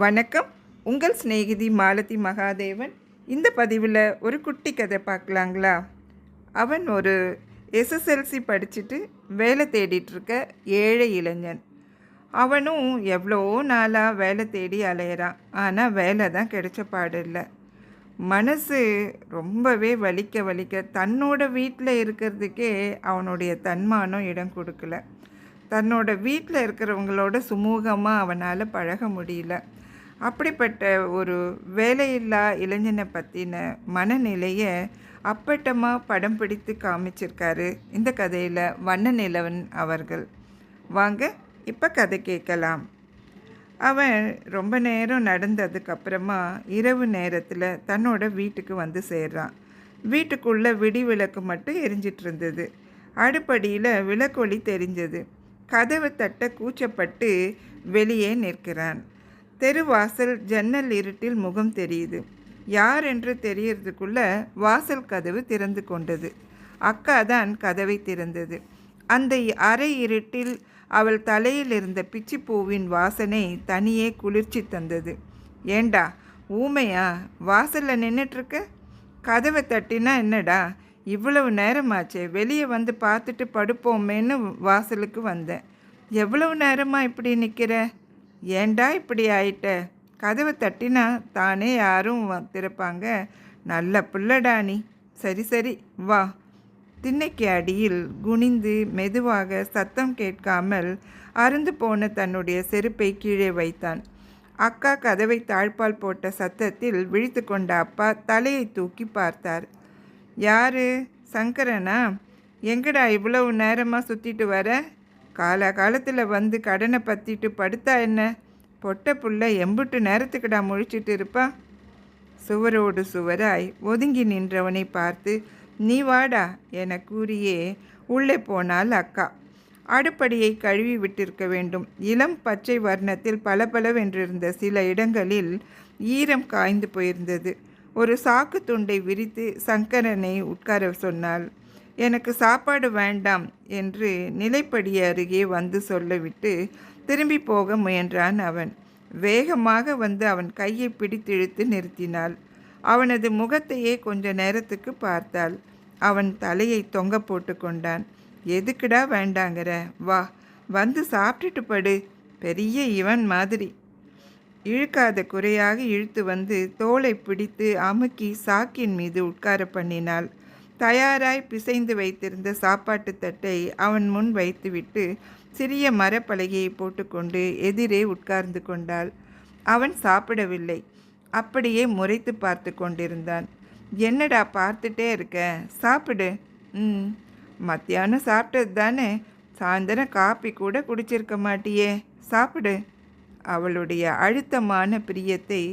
வணக்கம். உங்கள் சிநேகிதி மாலதி மகாதேவன். இந்த பதிவில் ஒரு குட்டி கதை பார்க்கலாங்களா? அவன் ஒரு எஸ்எஸ்எல்சி படிச்சுட்டு வேலை தேடிட்டுருக்க ஏழை இளைஞன். அவனும் எவ்வளோ நாளாக வேலை தேடி அலையிறான். ஆனால் வேலை தான் கிடைச்ச பாடு இல்லை. மனசு ரொம்பவே வலிக்க தன்னோட வீட்டில் இருக்கிறதுக்கே அவனுடைய தன்மானம் இடம் கொடுக்கல. தன்னோட வீட்டில் இருக்கிறவங்களோட சுமூகமாக அவனால் பழக முடியல. அப்படிப்பட்ட ஒரு வேலையில்லா இளைஞனை பற்றின மனநிலையை அப்பட்டமாக படம் பிடித்து காமிச்சிருக்காரு இந்த கதையில் வண்ணநிலவன் அவர்கள். வாங்க இப்போ கதை கேட்கலாம். அவன் ரொம்ப நேரம் நடந்ததுக்கப்புறமா இரவு நேரத்தில் தன்னோட வீட்டுக்கு வந்து சேர்றான். வீட்டுக்குள்ளே விளக்கு மட்டும் எரிஞ்சிட்டு இருந்தது. அடுப்படியில் விளக்கொளி தெரிஞ்சது. கதவை தட்ட கூச்சப்பட்டு வெளியே நிற்கிறான். தெருவாசல் ஜன்னல் இருட்டில் முகம் தெரியுது. யார் என்று தெரியறதுக்குள்ள வாசல் கதவு திறந்து கொண்டது. அக்கா தான் கதவை திறந்தது. அந்த அரை இருட்டில் அவள் தலையில் இருந்த பிச்சிப்பூவின் வாசனை தனியே குளிர்ச்சி தந்தது. ஏண்டா ஊமையா வாசலில் நின்றுட்டுருக்க? கதவை தட்டினா என்னடா, இவ்வளவு நேரமாச்சே, வெளியே வந்து பார்த்துட்டு படுப்போமேன்னு வாசலுக்கு வந்தேன். எவ்வளவு நேரமாக இப்படி நிற்கிற? ஏண்டா இப்படி ஆயிட்ட? கதவை தட்டினா தானே யாரும் திறப்பாங்க. நல்ல பிள்ளடா நீ. சரி வா. திண்ணைக்கு அடியில் குனிந்து மெதுவாக சத்தம் கேட்காமல் அருந்து போன தன்னுடைய செருப்பை கீழே வைத்தான். அக்கா கதவை தாழ்பால் போட்ட சத்தத்தில் விழித்து கொண்ட அப்பா தலையை தூக்கி பார்த்தார். யாரு? சங்கரனா? எங்கடா இவ்வளவு நேரமாக சுற்றிட்டு வர? காலத்தில் வந்து கடனை பற்றிட்டு படுத்தா என்ன? பொட்ட புள்ள எம்புட்டு நேரத்துக்குடா முழிச்சிட்டு இருப்பா? சுவரோடு சுவராய் ஒதுங்கி நின்றவனை பார்த்து நீ வாடா என கூறியே உள்ளே போனாள் அக்கா. அடுப்படியை கழுவி விட்டிருக்க வேண்டும். இளம் பச்சை வர்ணத்தில் பளபளவென்றிருந்த சில இடங்களில் ஈரம் காய்ந்து போயிருந்தது. ஒரு சாக்கு துண்டை விரித்து சங்கரனை உட்கார சொன்னாள். எனக்கு சாப்பாடு வேண்டாம் என்று நிலைப்படி அருகே வந்து சொல்லிவிட்டு திரும்பி போக முயன்றான் அவன். வேகமாக வந்து அவன் கையை பிடித்திழுத்து நிறுத்தினாள். அவனது முகத்தையே கொஞ்ச நேரத்துக்கு பார்த்தாள். அவன் தலையை தொங்க போட்டு கொண்டான். எதுக்குடா வேண்டாங்கிற? வா வந்து சாப்பிட்டுட்டு படு. பெரிய இவன் மாதிரி இழுக்காத குறையாக இழுத்து வந்து தோலை பிடித்து அமுக்கி சாக்கின் மீது உட்கார பண்ணினாள். தயாராய் பிசைந்து வைத்திருந்த சாப்பாட்டு தட்டை அவன் முன் வைத்துவிட்டு சிறிய மரப்பலகையை போட்டுக்கொண்டு எதிரே உட்கார்ந்து கொண்டாள். அவன் சாப்பிடவில்லை. அப்படியே முறைத்து பார்த்து கொண்டிருந்தான். என்னடா பார்த்துட்டே இருக்க? சாப்பிடு. மத்தியானம் சாப்பிட்டது தானே, சாயந்தரம் காப்பி கூட குடிச்சிருக்க மாட்டியே, சாப்பிடு. அவளுடைய அழுத்தமான பிரியத்தை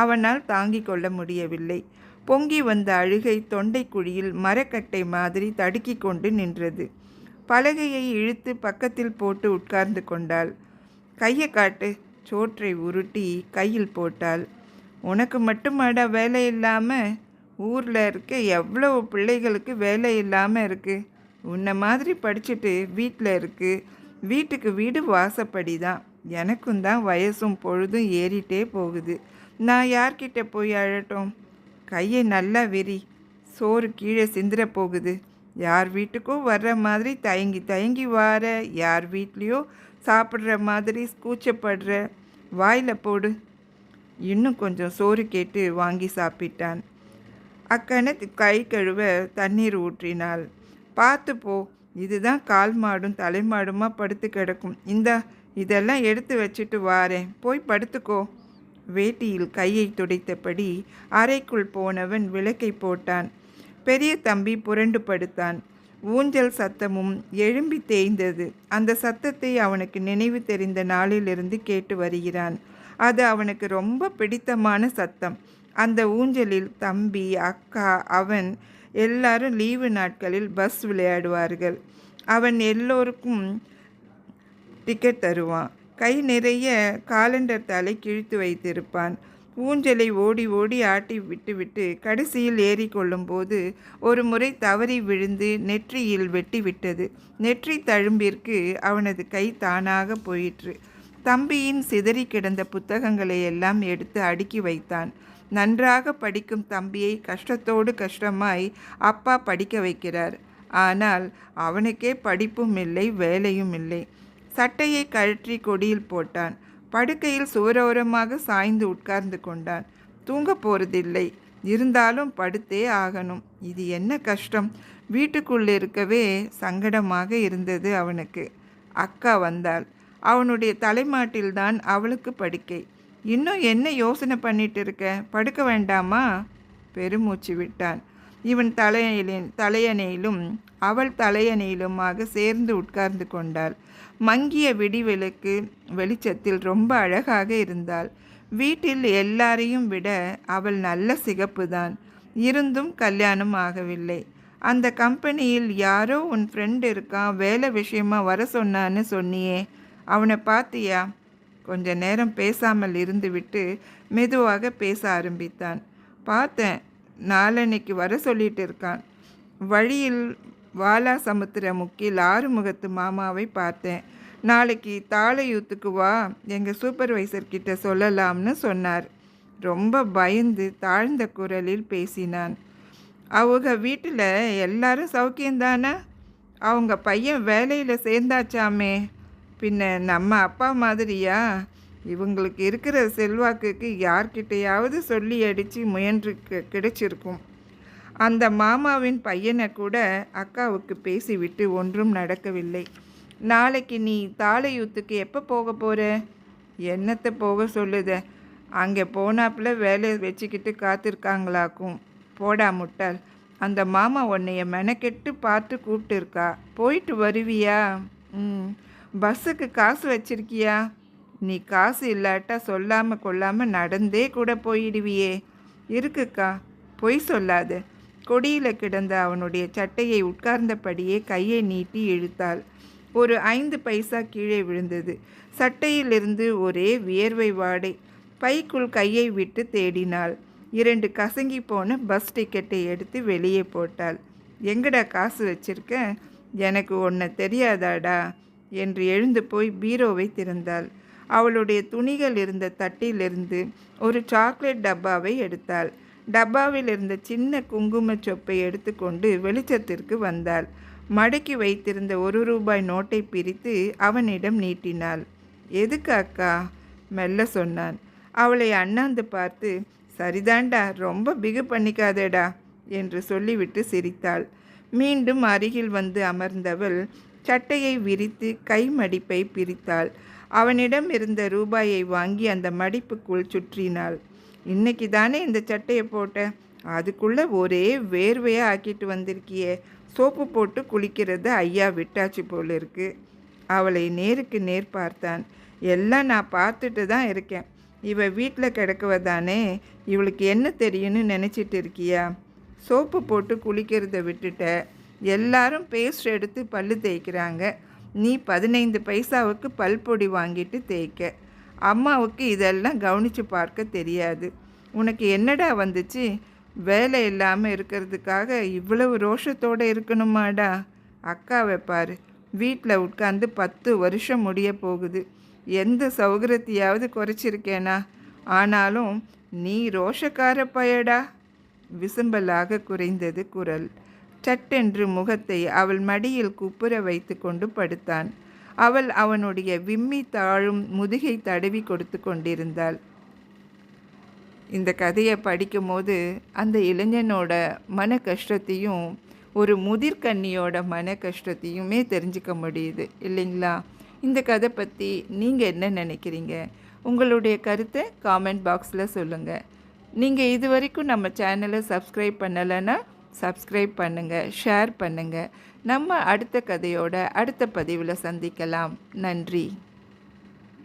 அவனால் தாங்கிக் கொள்ள முடியவில்லை. பொங்கி வந்த அழுகை தொண்டைக்குழியில் மரக்கட்டை மாதிரி தடுக்கி கொண்டு நின்றது. பலகையை இழுத்து பக்கத்தில் போட்டு உட்கார்ந்து கொண்டாள். கையை காட்டு. சோற்றை உருட்டி கையில் போட்டாள். உனக்கு மட்டுமாடா வேலை இல்லாமல்? ஊரில் இருக்க எவ்வளவு பிள்ளைகளுக்கு வேலை இல்லாமல் இருக்குது. உன்னை மாதிரி படிச்சுட்டு வீட்டில் இருக்குது. வீட்டுக்கு வீடு வாசப்படி தான். எனக்கும் தான் வயசும் பொழுதும் ஏறிட்டே போகுது. நான் யார்கிட்ட போய் அழட்டும்? கையை நல்லா விரி. சோறு கீழே சிந்திர போகுது. யார் வீட்டுக்கும் வர்ற மாதிரி தயங்கி வார, யார் வீட்லேயோ சாப்பிட்ற மாதிரி கூச்சப்படுற. வாயில் போடு. இன்னும் கொஞ்சம் சோறு கேட்டு வாங்கி சாப்பிட்டான். அக்கனை கை கழுவ தண்ணீர் ஊற்றினாள். பார்த்து போ, இதுதான் கால் மாடும் தலைமாடுமா படுத்து கிடக்கும். இதெல்லாம் எடுத்து வச்சுட்டு வாரேன், போய் படுத்துக்கோ. வேட்டியில் கையை துடைத்தபடி அறைக்குள் போனவன் விளக்கை போட்டான். பெரிய தம்பி புரண்டு படுத்தான். ஊஞ்சல் சத்தமும் எழும்பி தேய்ந்தது. அந்த சத்தத்தை அவனுக்கு நினைவு தெரிந்த நாளிலிருந்து கேட்டு வருகிறான். அது அவனுக்கு ரொம்ப பிடித்தமான சத்தம். அந்த ஊஞ்சலில் தம்பி, அக்கா, அவன் எல்லாரும் லீவு நாட்களில் பஸ் விளையாடுவார்கள். அவன் எல்லோருக்கும் டிக்கெட் தருவான். கை நிறைய காலண்டர் தலை கிழித்து வைத்திருப்பான். ஊஞ்சலை ஓடி ஆட்டி விட்டு கடைசியில் ஏறி கொள்ளும்போது ஒரு முறை தவறி விழுந்து நெற்றியில் வெட்டி விட்டது. நெற்றி தழும்பிற்கு அவனது கை தானாக போயிற்று. தம்பியின் சிதறி கிடந்த புத்தகங்களை எல்லாம் எடுத்து அடுக்கி வைத்தான். நன்றாக படிக்கும் தம்பியை கஷ்டத்தோடு கஷ்டமாய் அப்பா படிக்க வைக்கிறார். ஆனால் அவனுக்கே படிப்பும் இல்லை, வேலையும் இல்லை. சட்டையை கழற்றி கொடியில் போட்டான். படுக்கையில் சுவரோரமாக சாய்ந்து உட்கார்ந்து கொண்டான். தூங்க போறதில்லை, இருந்தாலும் படுத்தே ஆகணும். இது என்ன கஷ்டம்! வீட்டுக்குள்ளே இருக்கவே சங்கடமாக இருந்தது அவனுக்கு. அக்கா வந்தாள். அவனுடைய தலைமாட்டில்தான் அவளுக்கு படுக்கை. இன்னும் என்ன யோசனை பண்ணிட்டு இருக்க? படுக்க வேண்டாமா? பெருமூச்சு விட்டான். இவன் தலையணையிலும் அவள் தலையணையிலுமாக சேர்ந்து உட்கார்ந்து கொண்டாள். மங்கிய விடிவிளக்கு வெளிச்சத்தில் ரொம்ப அழகாக இருந்தாள். வீட்டில் எல்லாரையும் விட அவள் நல்ல சிகப்புதான். இருந்தும் கல்யாணம் ஆகவில்லை. அந்த கம்பெனியில் யாரோ உன் ஃப்ரெண்ட் இருக்கான், வேலை விஷயமா வர சொன்னான்னு சொன்னியே, அவனை பார்த்தியா? கொஞ்ச நேரம் பேசாமல் இருந்துவிட்டு மெதுவாக பேச ஆரம்பித்தான். பார்த்தேன், நாளன்னைக்கு வர சொல்லிட்டு இருக்கான். வழியில் வாலாசமுத்திரமுக்கில் ஆறுமுகத்து மாமாவை பார்த்தேன். நாளைக்கு தாளையூத்துக்கு வா, எங்கள் சூப்பர்வைசர்கிட்ட சொல்லலாம்னு சொன்னார். ரொம்ப பயந்து தாழ்ந்த குரலில் பேசினான். அவங்க வீட்டில் எல்லாரும் சௌக்கியந்தானே? அவங்க பையன் வேலையில் சேர்ந்தாச்சாமே. பின்ன நம்ம அப்பா மாதிரியா? இவங்களுக்கு இருக்கிற செல்வாக்குக்கு யார்கிட்டையாவது சொல்லி அடித்து முயன்று கிடைச்சிருக்கும். அந்த மாமாவின் பையனை கூட அக்காவுக்கு பேசிவிட்டு ஒன்றும் நடக்கவில்லை. நாளைக்கு நீ தாளையூத்துக்கு எப்போ போக போகிற? என்னத்தை போக சொல்லுத? அங்கே போனாப்புல வேலையை வச்சுக்கிட்டு காத்திருக்காங்களாக்கும். போடா முட்டாள், அந்த மாமா உன்னைய மெனக்கெட்டு பார்த்து கூப்பிட்டுருக்கா. போயிட்டு வருவியா? பஸ்ஸுக்கு காசு வச்சிருக்கியா? நீ காசு இல்லாட்டா சொல்லாமல் கொள்ளாமல் நடந்தே கூட போயிடுவியே. இருக்குக்கா, பொய் சொல்லாது. கொடியில் கிடந்த அவனுடைய சட்டையை உட்கார்ந்தபடியே கையை நீட்டி இழுத்தாள். ஒரு 5 பைசா கீழே விழுந்தது. சட்டையிலிருந்து ஒரே வியர்வை வாடை. பைக்குள் கையை விட்டு தேடினாள். 2 கசங்கி போன பஸ் டிக்கெட்டை எடுத்து வெளியே போட்டாள். எங்கடா காசு வச்சிருக்க? எனக்கு ஒன்று தெரியாதாடா என்று எழுந்து போய் பீரோவை திறந்தாள். அவளுடைய துணிகள் இருந்த தட்டிலிருந்து ஒரு சாக்லேட் டப்பாவை எடுத்தாள். டப்பாவில் இருந்த சின்ன குங்கும சொப்பை எடுத்துக்கொண்டு வெளிச்சத்திற்கு வந்தாள். மடக்கி வைத்திருந்த 1 ரூபாய் நோட்டை பிரித்து அவனிடம் நீட்டினாள். எதுக்கு அக்கா? மெல்ல சொன்னான். அவளை அண்ணாந்து பார்த்து, சரிதாண்டா, ரொம்ப பிகு பண்ணிக்காதேடா என்று சொல்லிவிட்டு சிரித்தாள். மீண்டும் அருகில் வந்து அமர்ந்தவள் சட்டையை விரித்து கை மடிப்பை பிரித்தாள். அவனிடம் இருந்த ரூபாயை வாங்கி அந்த மடிப்புக்குள் சுற்றினாள். இன்னைக்கு தானே இந்த சட்டையை போட்ட, அதுக்குள்ளே ஒரே வேர்வையாக ஆக்கிட்டு வந்திருக்கியே. சோப்பு போட்டு குளிக்கிறது ஐயா விட்டாச்சு போல இருக்கு. அவளை நேருக்கு நேர் பார்த்தான். எல்லாம் நான் பார்த்துட்டு தான் இருக்கேன். இவ வீட்டில் கிடக்குவதானே, இவளுக்கு என்ன தெரியும்னு நினச்சிட்டு இருக்கியா? சோப்பு போட்டு குளிக்கிறத விட்டுட்ட. எல்லாரும் பேஸ்ட் எடுத்து பல்லு தேய்க்கிறாங்க. நீ 15 பைசாவுக்கு பல்பொடி வாங்கிட்டு தேய்க்க. அம்மாவுக்கு இதெல்லாம் கவனித்து பார்க்க தெரியாது. உனக்கு என்னடா வந்துச்சு? வேலை இல்லாமல் இருக்கிறதுக்காக இவ்வளவு ரோஷத்தோடு இருக்கணுமாடா? அக்காவை பாரு, வீட்டில் உட்காந்து 10 வருஷம் முடிய போகுது. எந்த சௌகரியத்தையாவது குறைச்சிருக்கேனா? ஆனாலும் நீ ரோஷக்கார பயடா. விசும்பலாக குறைந்தது குரல். சட்டென்று முகத்தை அவள் மடியில் குப்புற வைத்து கொண்டு படுத்தான். அவள் அவனுடைய விம்மி தாழும் முதுகை தடவி கொடுத்து கொண்டிருந்தாள். இந்த கதையை படிக்கும்போது அந்த இளைஞனோட மன கஷ்டத்தையும் ஒரு முதிர்கன்னியோட மன கஷ்டத்தையுமே தெரிஞ்சுக்க முடியுது இல்லைங்களா? இந்த கதை பற்றி நீங்கள் என்ன நினைக்கிறீங்க? உங்களுடைய கருத்தை காமெண்ட் பாக்ஸில் சொல்லுங்கள். நீங்கள் இது வரைக்கும் நம்ம சேனலை சப்ஸ்கிரைப் பண்ணலைன்னா சப்ஸ்கிரைப் பண்ணுங்கள், ஷேர் பண்ணுங்கள். நம்ம அடுத்த கதையோட அடுத்த பதிவில் சந்திக்கலாம். நன்றி.